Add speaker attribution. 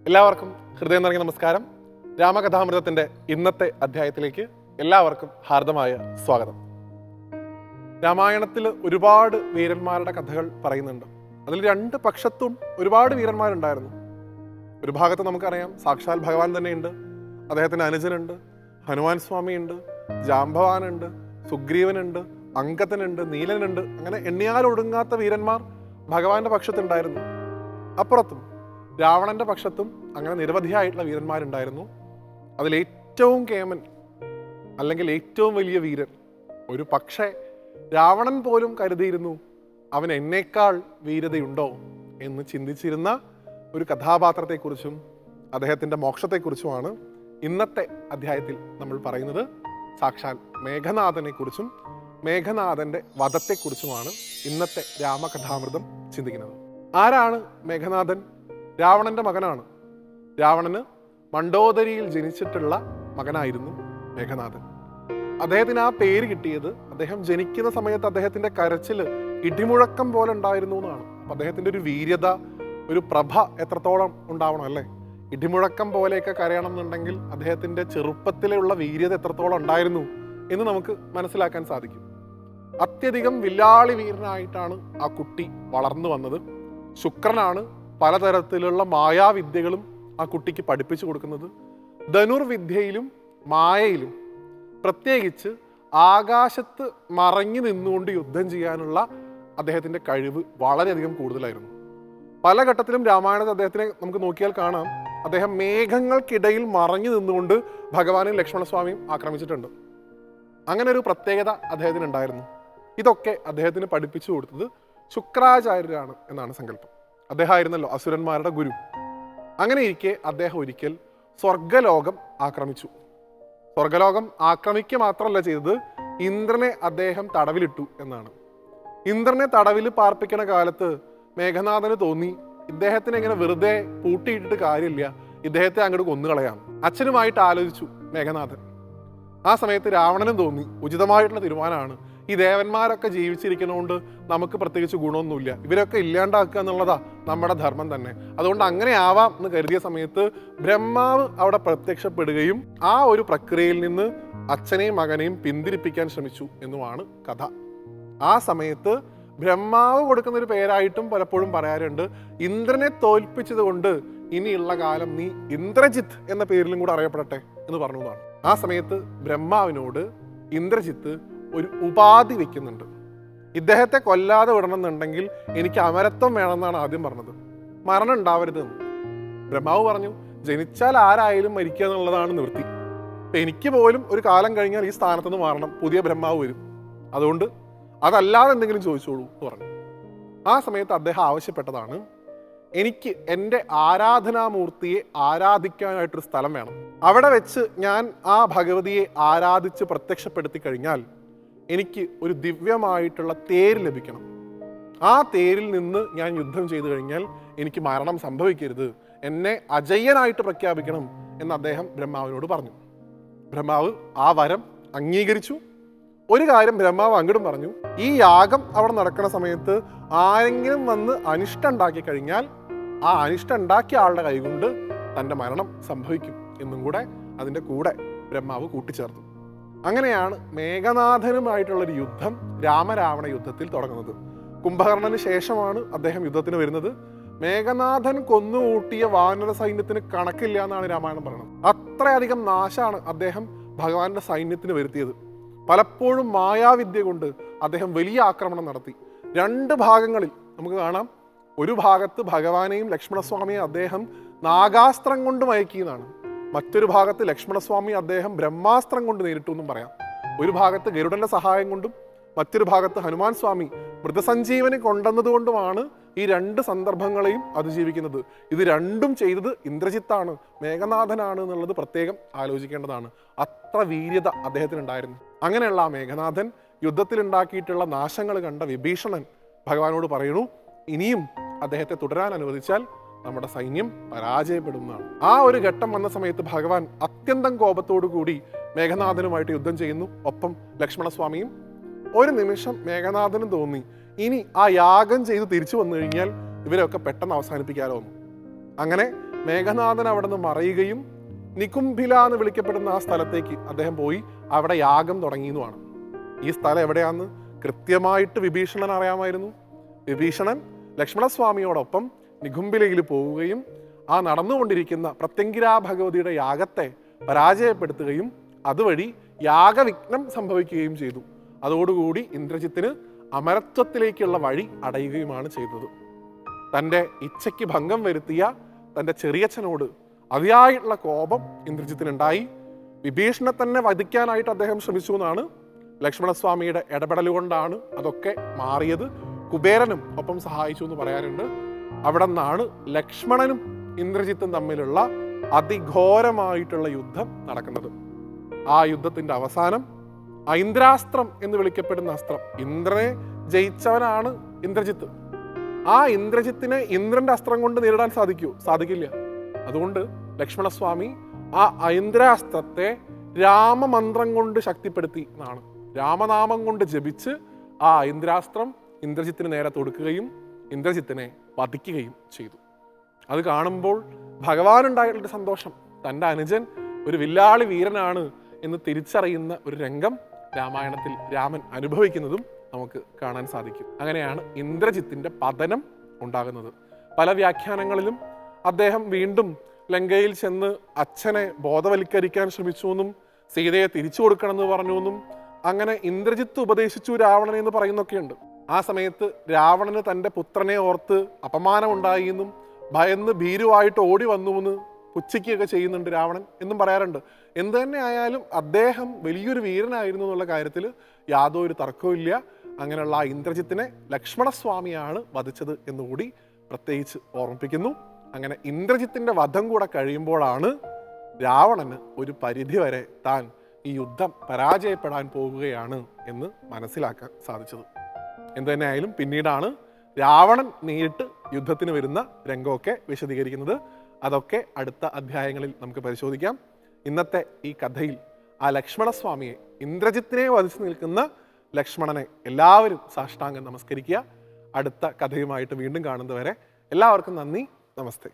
Speaker 1: എല്ലാവർക്കും ഹൃദയം നിറഞ്ഞ നമസ്കാരം. രാമകഥാമൃതത്തിൻ്റെ ഇന്നത്തെ അധ്യായത്തിലേക്ക് എല്ലാവർക്കും ഹാർദമായ സ്വാഗതം. രാമായണത്തിൽ ഒരുപാട് വീരന്മാരുടെ കഥകൾ പറയുന്നുണ്ട്. അതിൽ രണ്ട് പക്ഷത്തും ഒരുപാട് വീരന്മാരുണ്ടായിരുന്നു. ഒരു ഭാഗത്ത് നമുക്കറിയാം സാക്ഷാൽ ഭഗവാൻ തന്നെയുണ്ട്, അദ്ദേഹത്തിൻ്റെ അനുജനുണ്ട്, ഹനുമാൻ സ്വാമിയുണ്ട്, ജാംബവാനുണ്ട്, സുഗ്രീവനുണ്ട്, അങ്കദനുണ്ട്, നീലനുണ്ട്. അങ്ങനെ എണ്ണിയാലൊടുങ്ങാത്ത വീരന്മാർ ഭഗവാന്റെ പക്ഷത്തുണ്ടായിരുന്നു. അപ്പുറത്തും രാവണന്റെ പക്ഷത്തും അങ്ങനെ നിരവധിയായിട്ടുള്ള വീരന്മാരുണ്ടായിരുന്നു. അതിലേറ്റവും കേമൻ അല്ലെങ്കിൽ ഏറ്റവും വലിയ വീരൻ, ഒരു പക്ഷേ രാവണൻ പോലും കരുതിയിരുന്നു അവൻ എന്നേക്കാൾ വീരതയുണ്ടോ എന്ന് ചിന്തിച്ചിരുന്ന ഒരു കഥാപാത്രത്തെക്കുറിച്ചും അദ്ദേഹത്തിൻ്റെ മോക്ഷത്തെക്കുറിച്ചുമാണ് ഇന്നത്തെ അധ്യായത്തിൽ നമ്മൾ പറയുന്നത്. സാക്ഷാൽ മേഘനാഥനെ കുറിച്ചും മേഘനാഥൻ്റെ വധത്തെക്കുറിച്ചുമാണ് ഇന്നത്തെ രാമകഥാമൃതം ചിന്തിക്കുന്നത്. ആരാണ് മേഘനാഥൻ? രാവണന്റെ മകനാണ്. രാവണന് മണ്ഡോദരിയിൽ ജനിച്ചിട്ടുള്ള മകനായിരുന്നു മേഘനാഥൻ. അദ്ദേഹത്തിന് ആ പേര് കിട്ടിയത് അദ്ദേഹം ജനിക്കുന്ന സമയത്ത് അദ്ദേഹത്തിന്റെ കരച്ചിൽ ഇടിമുഴക്കം പോലെ ഉണ്ടായിരുന്നു എന്നാണ്. അപ്പം അദ്ദേഹത്തിന്റെ ഒരു വീര്യത, ഒരു പ്രഭ എത്രത്തോളം ഉണ്ടാവണം അല്ലേ? ഇടിമുഴക്കം പോലെയൊക്കെ കരയണം എന്നുണ്ടെങ്കിൽ അദ്ദേഹത്തിന്റെ ചെറുപ്പത്തിലുള്ള വീര്യത എത്രത്തോളം ഉണ്ടായിരുന്നു എന്ന് നമുക്ക് മനസ്സിലാക്കാൻ സാധിക്കും. അത്യധികം വില്ലാളി വീരനായിട്ടാണ് ആ കുട്ടി വളർന്നു വന്നത്. ശുക്രനാണ് പലതരത്തിലുള്ള മായാവിദ്യകളും ആ കുട്ടിക്ക് പഠിപ്പിച്ചു കൊടുക്കുന്നത്. ധനുർവിദ്യയിലും മായയിലും പ്രത്യേകിച്ച് ആകാശത്ത് മറഞ്ഞു നിന്നുകൊണ്ട് യുദ്ധം ചെയ്യാനുള്ള അദ്ദേഹത്തിൻ്റെ കഴിവ് വളരെയധികം കൂടുതലായിരുന്നു. പല ഘട്ടത്തിലും രാമായണത്തിൽ അദ്ദേഹത്തിനെ നമുക്ക് നോക്കിയാൽ കാണാം, അദ്ദേഹം മേഘങ്ങൾക്കിടയിൽ മറഞ്ഞു നിന്നുകൊണ്ട് ഭഗവാനും ലക്ഷ്മണസ്വാമിയും ആക്രമിച്ചിട്ടുണ്ട്. അങ്ങനെ ഒരു പ്രത്യേകത അദ്ദേഹത്തിന് ഉണ്ടായിരുന്നു. ഇതൊക്കെ അദ്ദേഹത്തിന് പഠിപ്പിച്ചു കൊടുത്തത് ശുക്രാചാര്യരാണ് എന്നാണ് സങ്കല്പം. അദ്ദേഹമായിരുന്നല്ലോ അസുരന്മാരുടെ ഗുരു. അങ്ങനെ ഇരിക്കെ അദ്ദേഹം ഒരിക്കൽ സ്വർഗലോകം ആക്രമിച്ചു. സ്വർഗലോകം ആക്രമിക്കുക മാത്രമല്ല ചെയ്തത്, ഇന്ദ്രനെ അദ്ദേഹം തടവിലിട്ടു എന്നാണ്. ഇന്ദ്രനെ തടവിൽ പാർപ്പിക്കുന്ന കാലത്ത് മേഘനാഥന് തോന്നി ഇദ്ദേഹത്തിനെ ഇങ്ങനെ വെറുതെ പൂട്ടിയിട്ടിട്ട് കാര്യമില്ല, ഇദ്ദേഹത്തെ അങ്ങോട്ട് കൊന്നുകളയാം. അച്ഛനുമായിട്ട് ആലോചിച്ചു മേഘനാഥൻ. ആ സമയത്ത് രാവണനും തോന്നി ഉചിതമായിട്ടുള്ള തീരുമാനമാണ്, ഈ ദേവന്മാരൊക്കെ ജീവിച്ചിരിക്കുന്നതുകൊണ്ട് നമുക്ക് പ്രത്യേകിച്ച് ഗുണമൊന്നുമില്ല, ഇവരൊക്കെ ഇല്ലാണ്ടാക്കുക എന്നുള്ളതാ നമ്മുടെ ധർമ്മം തന്നെ, അതുകൊണ്ട് അങ്ങനെ ആവാം എന്ന് കരുതിയ സമയത്ത് ബ്രഹ്മാവ് അവിടെ പ്രത്യക്ഷപ്പെടുകയും ആ ഒരു പ്രക്രിയയിൽ നിന്ന് അച്ഛനെയും മകനെയും പിന്തിരിപ്പിക്കാൻ ശ്രമിച്ചു എന്നുമാണ് കഥ. ആ സമയത്ത് ബ്രഹ്മാവ് കൊടുക്കുന്ന ഒരു പേരായിട്ടും പലപ്പോഴും പറയാറുണ്ട്, ഇന്ദ്രനെ തോൽപ്പിച്ചത് കൊണ്ട് ഇനിയുള്ള കാലം നീ ഇന്ദ്രജിത്ത് എന്ന പേരിലും കൂടെ അറിയപ്പെടട്ടെ എന്ന് പറഞ്ഞതാണ്. ആ സമയത്ത് ബ്രഹ്മാവിനോട് ഇന്ദ്രജിത്ത് ഒരു ഉപാധി വെക്കുന്നുണ്ട്. ഇദ്ദേഹത്തെ കൊല്ലാതെ വിടണമെന്നുണ്ടെങ്കിൽ എനിക്ക് അമരത്വം വേണമെന്നാണ് ആദ്യം പറഞ്ഞത്, മരണം ഉണ്ടാവരുതെന്ന്. ബ്രഹ്മാവ് പറഞ്ഞു, ജനിച്ചാൽ ആരായാലും മരിക്കുക എന്നുള്ളതാണ് നിവൃത്തി. അപ്പം എനിക്ക് പോലും ഒരു കാലം കഴിഞ്ഞാൽ ഈ സ്ഥാനത്തുനിന്ന് മാറണം, പുതിയ ബ്രഹ്മാവ് വരും, അതുകൊണ്ട് അതല്ലാതെ എന്തെങ്കിലും ചോദിച്ചോളൂ എന്ന് പറഞ്ഞു. ആ സമയത്ത് അദ്ദേഹം ആവശ്യപ്പെട്ടതാണ്, എനിക്ക് എൻ്റെ ആരാധനാമൂർത്തിയെ ആരാധിക്കാനായിട്ടൊരു സ്ഥലം വേണം. അവിടെ വെച്ച് ഞാൻ ആ ഭഗവതിയെ ആരാധിച്ച് പ്രത്യക്ഷപ്പെടുത്തി കഴിഞ്ഞാൽ എനിക്ക് ഒരു ദിവ്യമായിട്ടുള്ള തേര് ലഭിക്കണം. ആ തേരിൽ നിന്ന് ഞാൻ യുദ്ധം ചെയ്തു കഴിഞ്ഞാൽ എനിക്ക് മരണം സംഭവിക്കരുത്, എന്നെ അജയ്യനായിട്ട് പ്രഖ്യാപിക്കണം എന്ന് അദ്ദേഹം ബ്രഹ്മാവിനോട് പറഞ്ഞു. ബ്രഹ്മാവ് ആ വരം അംഗീകരിച്ചു. ഒരു കാര്യം ബ്രഹ്മാവ് അങ്ങോട്ടും പറഞ്ഞു, ഈ യാഗം അവിടെ നടക്കുന്ന സമയത്ത് ആരെങ്കിലും വന്ന് അനിഷ്ടം ഉണ്ടാക്കി കഴിഞ്ഞാൽ ആ അനിഷ്ടം ഉണ്ടാക്കിയ ആളുടെ കൈകൊണ്ട് തൻ്റെ മരണം സംഭവിക്കും എന്നും കൂടെ അതിൻ്റെ കൂടെ ബ്രഹ്മാവ് കൂട്ടിച്ചേർത്തു. അങ്ങനെയാണ് മേഘനാഥനുമായിട്ടുള്ളൊരു യുദ്ധം രാമരാവണ യുദ്ധത്തിൽ തുടങ്ങുന്നത്. കുംഭകർണന് ശേഷമാണ് അദ്ദേഹം യുദ്ധത്തിന് വരുന്നത്. മേഘനാഥൻ കൊന്നുകൂട്ടിയ വാനര സൈന്യത്തിന് കണക്കില്ല എന്നാണ് രാമായണം പറയുന്നത്. അത്രയധികം നാശമാണ് അദ്ദേഹം ഭഗവാന്റെ സൈന്യത്തിന് വരുത്തിയത്. പലപ്പോഴും മായാവിദ്യ കൊണ്ട് അദ്ദേഹം വലിയ ആക്രമണം നടത്തി. രണ്ട് ഭാഗങ്ങളിൽ നമുക്ക് കാണാം. ഒരു ഭാഗത്ത് ഭഗവാനെയും ലക്ഷ്മണസ്വാമിയെ അദ്ദേഹം നാഗാസ്ത്രം കൊണ്ട് മയക്കിയെന്നാണ്. മറ്റൊരു ഭാഗത്ത് ലക്ഷ്മണസ്വാമി അദ്ദേഹം ബ്രഹ്മാസ്ത്രം കൊണ്ട് നേരിട്ടു എന്നും പറയാം. ഒരു ഭാഗത്ത് ഗരുഡന്റെ സഹായം കൊണ്ടും മറ്റൊരു ഭാഗത്ത് ഹനുമാൻ സ്വാമി മൃതസഞ്ജീവനി കൊണ്ടുവന്നതുകൊണ്ടുമാണ് ഈ രണ്ട് സന്ദർഭങ്ങളെയും അതിജീവിക്കുന്നത്. ഇത് രണ്ടും ചെയ്തത് ഇന്ദ്രജിത്താണ്, മേഘനാഥനാണ് എന്നുള്ളത് പ്രത്യേകം ആലോചിക്കേണ്ടതാണ്. അത്ര വീര്യത അദ്ദേഹത്തിനുണ്ടായിരുന്നു. അങ്ങനെയുള്ള ആ മേഘനാഥൻ യുദ്ധത്തിൽ ഉണ്ടാക്കിയിട്ടുള്ള നാശങ്ങൾ കണ്ട വിഭീഷണൻ ഭഗവാനോട് പറയുന്നു, ഇനിയും അദ്ദേഹത്തെ തുടരാൻ അനുവദിച്ചാൽ നമ്മുടെ സൈന്യം പരാജയപ്പെടുന്നതാണ്. ആ ഒരു ഘട്ടം വന്ന സമയത്ത് ഭഗവാൻ അത്യന്തം കോപത്തോടു കൂടി മേഘനാഥനുമായിട്ട് യുദ്ധം ചെയ്യുന്നു. ഒപ്പം ലക്ഷ്മണസ്വാമിയും. ഒരു നിമിഷം മേഘനാഥനും തോന്നി, ഇനി ആ യാഗം ചെയ്ത് തിരിച്ചു വന്നു കഴിഞ്ഞാൽ ഇവരെയൊക്കെ പെട്ടെന്ന് അവസാനിപ്പിക്കാമോ എന്ന്. അങ്ങനെ മേഘനാഥൻ അവിടെ നിന്ന് മറയുകയും നികുംഭില എന്ന് വിളിക്കപ്പെടുന്ന ആ സ്ഥലത്തേക്ക് അദ്ദേഹം പോയി അവിടെ യാഗം തുടങ്ങിയെന്നുമാണ്. ഈ സ്ഥലം എവിടെയാന്ന് കൃത്യമായിട്ട് വിഭീഷണൻ അറിയാമായിരുന്നു. വിഭീഷണൻ ലക്ഷ്മണസ്വാമിയോടൊപ്പം നികുംഭിലയിൽ പോവുകയും ആ നടന്നുകൊണ്ടിരിക്കുന്ന പ്രത്യങ്കിരാ ഭഗവതിയുടെ യാഗത്തെ പരാജയപ്പെടുത്തുകയും അതുവഴി യാഗവിഘ്നം സംഭവിക്കുകയും ചെയ്തു. അതോടുകൂടി ഇന്ദ്രജിത്തിന് അമരത്വത്തിലേക്കുള്ള വഴി അടയുകയുമാണ് ചെയ്തത്. തൻ്റെ ഇച്ഛയ്ക്ക് ഭംഗം വരുത്തിയ തൻ്റെ ചെറിയച്ഛനോട് അതിയായിട്ടുള്ള കോപം ഇന്ദ്രജിത്തിനുണ്ടായി. വിഭീഷണനെ തന്നെ വധിക്കാനായിട്ട് അദ്ദേഹം ശ്രമിച്ചു എന്നാണ്. ലക്ഷ്മണസ്വാമിയുടെ ഇടപെടൽ കൊണ്ടാണ് അതൊക്കെ മാറിയത്. കുബേരനും ഒപ്പം സഹായിച്ചു എന്ന് പറയാറുണ്ട്. അവിടെ നിന്നാണ് ലക്ഷ്മണനും ഇന്ദ്രജിത്തും തമ്മിലുള്ള അതിഘോരമായിട്ടുള്ള യുദ്ധം നടക്കുന്നത്. ആ യുദ്ധത്തിന്റെ അവസാനം ഐന്ദ്രാസ്ത്രം എന്ന് വിളിക്കപ്പെടുന്ന അസ്ത്രം, ഇന്ദ്രനെ ജയിച്ചവനാണ് ഇന്ദ്രജിത്ത്. ആ ഇന്ദ്രജിത്തിനെ ഇന്ദ്രന്റെ അസ്ത്രം കൊണ്ട് നേരിടാൻ സാധിക്കില്ല. അതുകൊണ്ട് ലക്ഷ്മണസ്വാമി ആ ഐന്ദ്രാസ്ത്രത്തെ രാമമന്ത്രം കൊണ്ട് ശക്തിപ്പെടുത്തി എന്നാണ്. രാമനാമം കൊണ്ട് ജപിച്ച് ആ ഐന്ദ്രാസ്ത്രം ഇന്ദ്രജിത്തിന് നേരെ തൊടുക്കുകയും ഇന്ദ്രജിത്തിനെ വധിക്കുകയും ചെയ്തു. അത് കാണുമ്പോൾ ഭഗവാനുണ്ടായിട്ടുള്ള സന്തോഷം, തൻ്റെ അനുജൻ ഒരു വില്ലാളി വീരനാണ് എന്ന് തിരിച്ചറിയുന്ന ഒരു രംഗം രാമായണത്തിൽ രാമൻ അനുഭവിക്കുന്നതും നമുക്ക് കാണാൻ സാധിക്കും. അങ്ങനെയാണ് ഇന്ദ്രജിത്തിന്റെ പതനം ഉണ്ടാകുന്നത്. പല വ്യാഖ്യാനങ്ങളിലും അദ്ദേഹം വീണ്ടും ലങ്കയിൽ ചെന്ന് അച്ഛനെ ബോധവൽക്കരിക്കാൻ ശ്രമിച്ചു എന്നും സീതയെ തിരിച്ചു കൊടുക്കണമെന്ന് പറഞ്ഞു എന്നും അങ്ങനെ ഇന്ദ്രജിത്ത് ഉപദേശിച്ചു രാവണനെ എന്ന് പറയുന്നൊക്കെയുണ്ട്. ആ സമയത്ത് രാവണന് തൻ്റെ പുത്രനെ ഓർത്ത് അപമാനം ഉണ്ടായി എന്നും ഭയന്ന് ഭീരുവായിട്ട് ഓടി വന്നുവെന്ന് പുച്ഛിക്കുകയൊക്കെ ചെയ്യുന്നുണ്ട് രാവണൻ എന്നും പറയാറുണ്ട്. എന്ത് തന്നെ ആയാലും അദ്ദേഹം വലിയൊരു വീരനായിരുന്നു എന്നുള്ള കാര്യത്തിൽ യാതൊരു തർക്കവും ഇല്ല. അങ്ങനെയുള്ള ആ ഇന്ദ്രജിത്തിനെ ലക്ഷ്മണസ്വാമിയാണ് വധിച്ചത് എന്നുകൂടി പ്രത്യേകിച്ച് ഓർമ്മിപ്പിക്കുന്നു. അങ്ങനെ ഇന്ദ്രജിത്തിന്റെ വധം കൂടെ കഴിയുമ്പോഴാണ് രാവണന് ഒരു പരിധിവരെ താൻ ഈ യുദ്ധം പരാജയപ്പെടാൻ പോകുകയാണ് എന്ന് മനസ്സിലാക്കാൻ സാധിച്ചത്. എന്തു തന്നെ ആയാലും പിന്നീടാണ് രാവണൻ നേരിട്ട് യുദ്ധത്തിന് വരുന്ന രംഗമൊക്കെ വിശദീകരിക്കുന്നത്. അതൊക്കെ അടുത്ത അധ്യായങ്ങളിൽ നമുക്ക് പരിശോധിക്കാം. ഇന്നത്തെ ഈ കഥയിൽ ആ ലക്ഷ്മണസ്വാമിയെ, ഇന്ദ്രജിത്തിനെ വധിച്ചു നിൽക്കുന്ന ലക്ഷ്മണനെ എല്ലാവരും സാഷ്ടാംഗം നമസ്കരിക്കുക. അടുത്ത കഥയുമായിട്ട് വീണ്ടും കാണുന്നതുവരെ എല്ലാവർക്കും നന്ദി, നമസ്തേ.